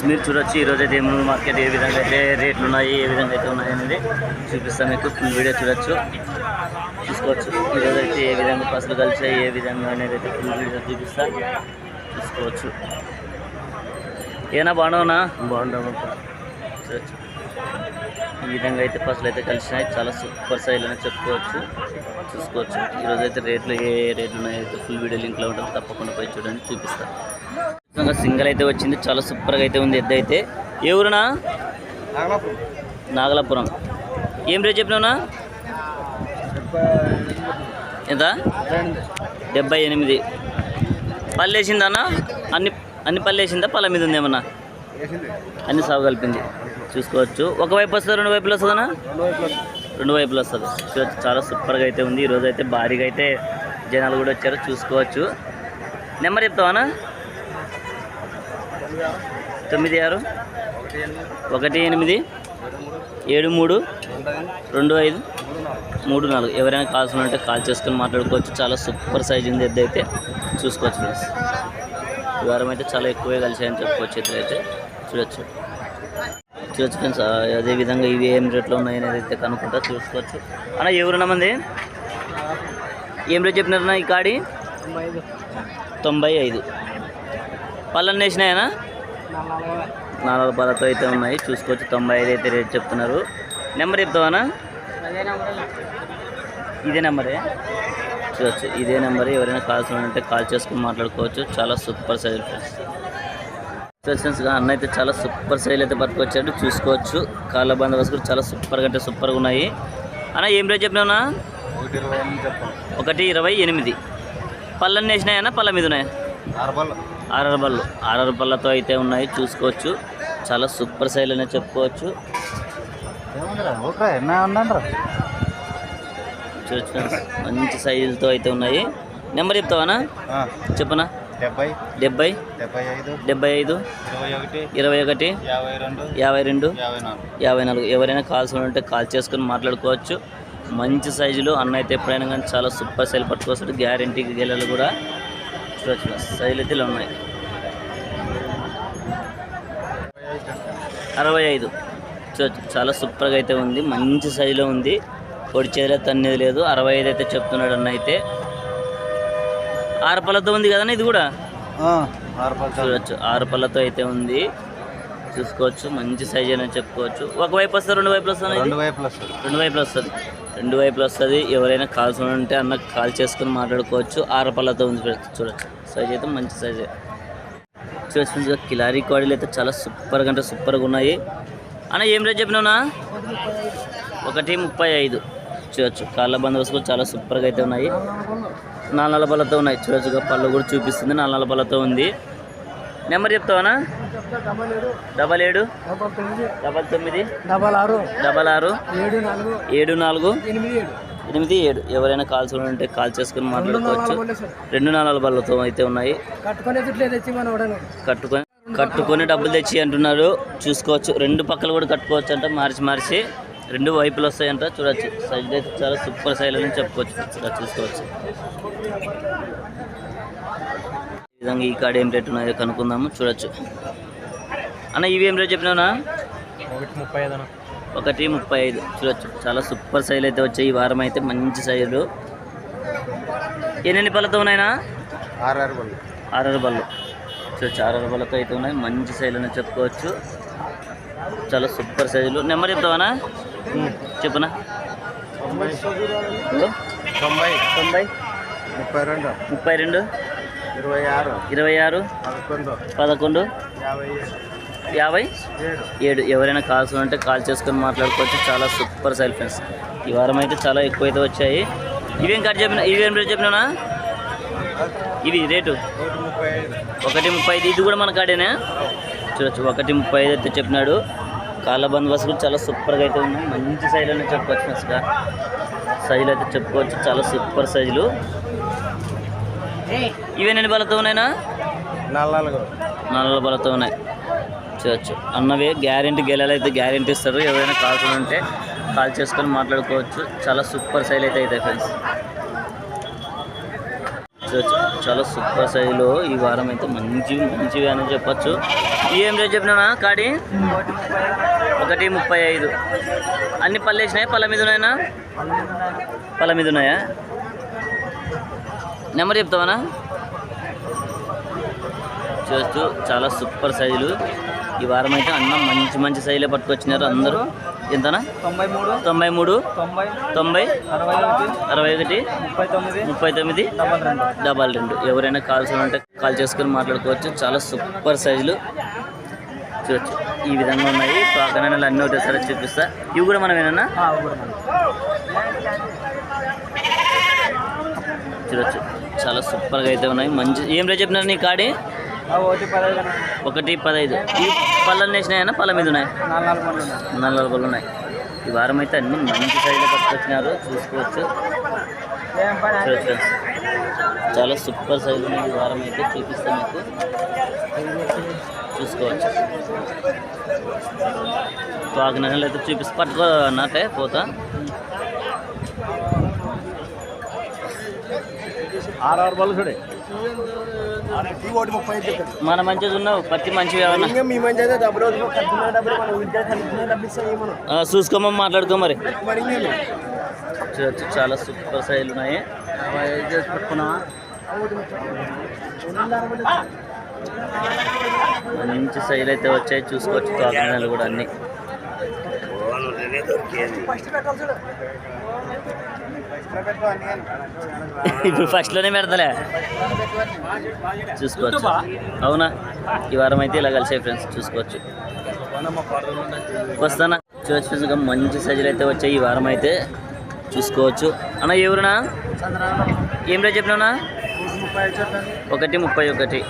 మీరు చూడొచ్చు ఈరోజు అయితే ఎమ్మెల్యే మార్కెట్ ఏ విధంగా అయితే రేట్లు ఉన్నాయి, ఏ విధంగా అయితే ఉన్నాయి అనేది చూపిస్తాను మీకు. ఫుల్ వీడియో చూసుకోవచ్చు. ఈరోజు అయితే ఏ విధంగా పసులు కలిసాయి, ఏ విధంగా అనేది అయితే ఫుల్ వీడియో చూసుకోవచ్చు. ఏనా బాగున్నావునా? బాగుంటాము. చూడొచ్చు ఈ విధంగా అయితే పసులు అయితే కలిసినాయి. చాలా సూపర్ సైజ్ అని చూసుకోవచ్చు. ఈరోజు అయితే రేట్లు ఏ రేట్లు ఉన్నాయో అయితే ఫుల్ వీడియో లింక్లో ఉంటుంది, తప్పకుండా పోయి చూడండి, చూపిస్తాను. సింగల్ అయితే వచ్చింది, చాలా సూపర్గా అయితే ఉంది. ఎద్దు అయితే ఏ ఊరునా? నాగలాపురం. ఏం రేట్ చెప్పినావునా? ఎంత? 78. పళ్ళు వేసిందా? అన్ని పళ్ళు వేసిందా? పళ్ళ మీద ఉంది ఏమన్నా? అన్ని సాగు కలిపింది. చూసుకోవచ్చు. ఒకవైపు వస్తుంది, రెండు వైపులు వస్తుందన్నా? రెండు వైపులు వస్తుంది. చూడవచ్చు, చాలా సూపర్గా అయితే ఉంది. ఈరోజు అయితే భారీగా అయితే జనాలు కూడా వచ్చారు, చూసుకోవచ్చు. నెంబర్ చెప్తావానా? 9618732534. ఎవరైనా కాల్సిన ఉంటే కాల్ చేసుకొని మాట్లాడుకోవచ్చు. చాలా సూపర్ సైజ్ ఉంది ఎద్దు అయితే, చూసుకోవచ్చు ఫ్రెండ్స్. ఈ వారం అయితే చాలా ఎక్కువే కలిసాయని చెప్పుకోవచ్చు. ఎద్దు అయితే చూడొచ్చు ఫ్రెండ్స్. అదేవిధంగా ఇవి ఏం రేట్లో ఉన్నాయనేది అయితే కనుక్కుంటా, చూసుకోవచ్చు. అన్న ఎవరున్నా మంది ఏం రేట్ చెప్పినారన్నా? ఈ కాడి 95. పళ్ళన్నీ వేసినాయనా? 4 పళ్ళతో అయితే ఉన్నాయి, చూసుకోవచ్చు. 95 అయితే రేట్ చెప్తున్నారు. నెంబర్ చెప్తావానా? ఇదే నెంబరే. చూడవచ్చు, ఇదే నెంబర్. ఎవరైనా కాల్సిన ఉంటే కాల్ చేసుకుని మాట్లాడుకోవచ్చు. చాలా సూపర్ సైజ్ ఫ్రెండ్స్గా అన్న అయితే చాలా సూపర్ సైజ్ అయితే పట్టుకొచ్చాడు, చూసుకోవచ్చు. కాళ్ళ బందోబస్తు కూడా చాలా సూపర్గా అంటే సూపర్గా ఉన్నాయి. అన్న ఏం రేట్ చెప్పినావునా? 128. పళ్ళన్నీ వేసినాయన్నా? పళ్ళ మీద ఉన్నాయా? 6 పళ్ళు. 6 పళ్ళతో అయితే ఉన్నాయి, చూసుకోవచ్చు. చాలా సూపర్ సైజ్ అనే చెప్పుకోవచ్చు. చూడొచ్చు, మంచి సైజులతో అయితే ఉన్నాయి. నెంబర్ చెప్తావానా? చెప్పనా? 70 75 21 52 54. ఎవరైనా కాల్స్ ఉంటే కాల్ చేసుకొని మాట్లాడుకోవచ్చు. మంచి సైజులు అన్న అయితే ఎప్పుడైనా కానీ చాలా సూపర్ సైజు పట్టుకోవచ్చు. గ్యారంటీకి గెలలు కూడా చూడొచ్చు, సైజులు అయితే ఇలా ఉన్నాయి. 65. చూడొచ్చు, చాలా సూపర్గా అయితే ఉంది, మంచి సైజులో ఉంది. పొడి చేతిలో తన్నేది లేదు. 65 అయితే చెప్తున్నాడు అన్న అయితే. 6 పళ్ళతో ఉంది కదన్నా ఇది కూడా? చూడొచ్చు, 6 పళ్ళతో అయితే ఉంది, చూసుకోవచ్చు. మంచి సైజ్ అని చెప్పుకోవచ్చు. ఒకవైపు వస్తుంది, రెండు వైపులు వస్తుంది? రెండు వైపులు వస్తుంది. ఎవరైనా కాల్స్ ఉంటే అన్న కాల్ చేసుకుని మాట్లాడుకోవచ్చు. 6 పళ్ళతో ఉంది. చూడొచ్చు, సైజ్ అయితే మంచి సైజే. చూడొచ్చు, కిలారీ కోడీలు అయితే చాలా సూపర్గా అంటే సూపర్గా ఉన్నాయి. అన్న ఏం రేట్ చెప్పినావునా? 135. చూడొచ్చు, కాళ్ళ బందోబస్తు కూడా చాలా సూపర్గా అయితే ఉన్నాయి. 4 పళ్ళతో ఉన్నాయి. చూడొచ్చుగా పళ్ళు కూడా చూపిస్తుంది, 4 పళ్ళతో ఉంది. నెంబర్ చెప్తావానా? 77 99 66 74 87. ఎవరైనా కాల్స్ ఉంటే కాల్ చేసుకుని మాట్లాడుకోవచ్చు. 2 పళ్ళతో అయితే ఉన్నాయి. కట్టుకొని డబ్బులు తెచ్చి అంటున్నారు, చూసుకోవచ్చు. 2 పక్కలు కూడా కట్టుకోవచ్చు అంట, మార్చి 2 వైపులు వస్తాయంట. చూడొచ్చు, సైజ్ అయితే చాలా సూపర్ సైజ్ అని చెప్పుకోవచ్చు. చూసుకోవచ్చు. ఈ విధంగా ఈ కాడ ఏం రేట్ ఉన్నాయో కనుక్కుందాము. చూడొచ్చు. అన్న ఇవి ఏం రేట్ చెప్పినావునా? 135. చూడొచ్చు, చాలా సూపర్ సైజ్ అయితే వచ్చాయి. ఈ వారం అయితే మంచి సైజులు. ఎన్ని పళ్ళతో ఉన్నాయినా? 6 పళ్ళు. చూడొచ్చు, 6 పళ్ళతో అయితే ఉన్నాయి, మంచి సైజులు అని చెప్పుకోవచ్చు. చాలా సూపర్ సైజులు. నెంబర్ చెప్తావానా? చెప్పనా? 90 32 32 26 11 57. ఎవరైనా కాల్స్ ఉంటే కాల్ చేసుకొని మాట్లాడుకోవచ్చు. చాలా సూపర్ సైజ్ ఫ్రెండ్స్. ఈ వారం అయితే చాలా ఎక్కువైతే వచ్చాయి. ఇవేం రేట్ చెప్పినా? ఇవి రేటు 135. ఇది కూడా మన కాడేనా? చూడొచ్చు, 135 అయితే చెప్పినాడు. కాళ్ళ బందోబస్తు కూడా చాలా సూపర్గా అయితే ఉన్నాయి, మంచి సైజులు అని చెప్పుకోవచ్చు. ఫ్రెండ్స్గా సైజులు అయితే చెప్పుకోవచ్చు, చాలా సూపర్ సైజులు. ఇవేనెన్ని బలతో ఉన్నాయినా? 4 బలతో ఉన్నాయి. చూడొచ్చు, అన్నవే గ్యారెంటీ గెలలు అయితే గ్యారెంటీ ఇస్తారు. ఎవరైనా కాల్స్ ఉంటే కాల్ చేసుకొని మాట్లాడుకోవచ్చు. చాలా సూపర్ సైజ్ అయితే అవుతాయి ఫ్రెండ్స్. చూడొచ్చు, చాలా సూపర్ సైజులో ఈ వారం అయితే మంచివి అని చెప్పచ్చు. ఏం రేట్ చెప్పినా కాడి 1.35. అన్ని పళ్ళు వేసినాయి, పళ్ళ మీద ఉన్నాయన్నా? పళ్ళ మీద ఉన్నాయా? నెంబర్ చెప్తావనా? చూస్తూ చాలా సూపర్ సైజులు. ఈ వారం అయితే అన్న మంచి మంచి సైజులే పట్టుకొచ్చినారు అందరూ. ఎంతనా? 93 90 61 39 22. ఎవరైనా కావాల్సిందంటే కాల్ చేసుకొని మాట్లాడుకోవచ్చు. చాలా సూపర్ సైజులు చూడొచ్చు. ఈ విధంగా ఉన్నాయి. పాకనాలు అన్నీ ఒకటేసారి చూపిస్తా. ఇవి కూడా మనమేనా? చూడొచ్చు, చాలా సూపర్గా అయితే ఉన్నాయి. మంచి ఏం రేట్ చెప్పినారు నీ కాడి? 1.15. ఈ పళ్ళని వేసినాయన్నా? పళ్ళ మీద ఉన్నాయి? 4 పళ్ళు ఉన్నాయి. ఈ వారం అయితే అన్ని మంచి సైజులో పట్టుకొచ్చినారు, చూసుకోవచ్చు. చూడొచ్చు, చాలా సూపర్ సైజు ఉన్నాయి. ఈ వారం అయితే చూపిస్తాను మీకు, చూసుకోవచ్చు. పాకనగలు అయితే చూపిస్తే పట్టుకో అన్నట్టే పోతా. 6 పళ్ళు చూడే మన మంచిగా ఉన్నావు, పత్తి మంచిగా ఏమన్నా చూసుకోమో మాట్లాడుకో మరి. చూడొచ్చు, చాలా సూపర్ సైజులు ఉన్నాయి. మంచి సైజులు అయితే వచ్చాయి, చూసుకోవచ్చు. కాకినాడలు కూడా అన్ని ఇప్పుడు ఫస్ట్లోనే పెడతలే, చూసుకోవచ్చు. అవునా? ఈ వారం అయితే ఇలా కలిసే ఫ్రెండ్స్, చూసుకోవచ్చు. వస్తానా? చూసుకో, మంచి సైజులు అయితే వచ్చాయి ఈ వారం అయితే, చూసుకోవచ్చు. అన్న ఎవరునా? ఏం రేట్ చెప్పినావునా? 1.31.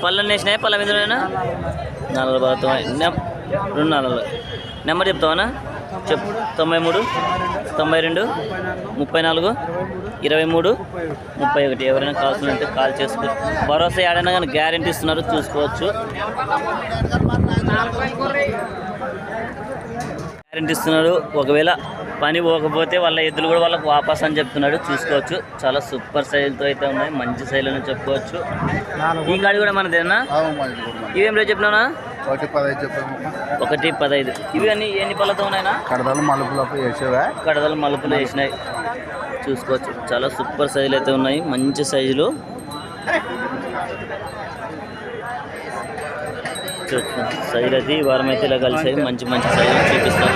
పళ్ళని వేసినాయి, పళ్ళ మీద 4 2 నెంబర్ చెప్తావనా? చెప్పు. 93 92 34 23 31. ఎవరైనా కావాల్సిందంటే కాల్ చేసుకో. భరోసా ఏడైనా కానీ గ్యారెంటీ ఇస్తున్నారు, చూసుకోవచ్చు. గ్యారెంటీ ఇస్తున్నారు. ఒకవేళ పని పోకపోతే వాళ్ళ ఎద్దులు కూడా వాళ్ళకి వాపస్ అని చెప్తున్నాడు, చూసుకోవచ్చు. చాలా సూపర్ సైజులతో అయితే ఉన్నాయి, మంచి సైజులు అని చెప్పుకోవచ్చు. ఈ గాడి కూడా మనదేనా? ఇవేం రేట్ చెప్పినావునా? 1.15. ఇవి అన్ని ఎన్ని పళ్ళతో ఉన్నాయినా? కడదలు మలుపులు వేసినాయి, చూసుకోవచ్చు. చాలా సూపర్ సైజులు అయితే ఉన్నాయి, మంచి సైజులు. సైజులు అయితే ఈ వారం అయితే ఇలా కలిసాయి. మంచి మంచి సైజులు చూపిస్తాను.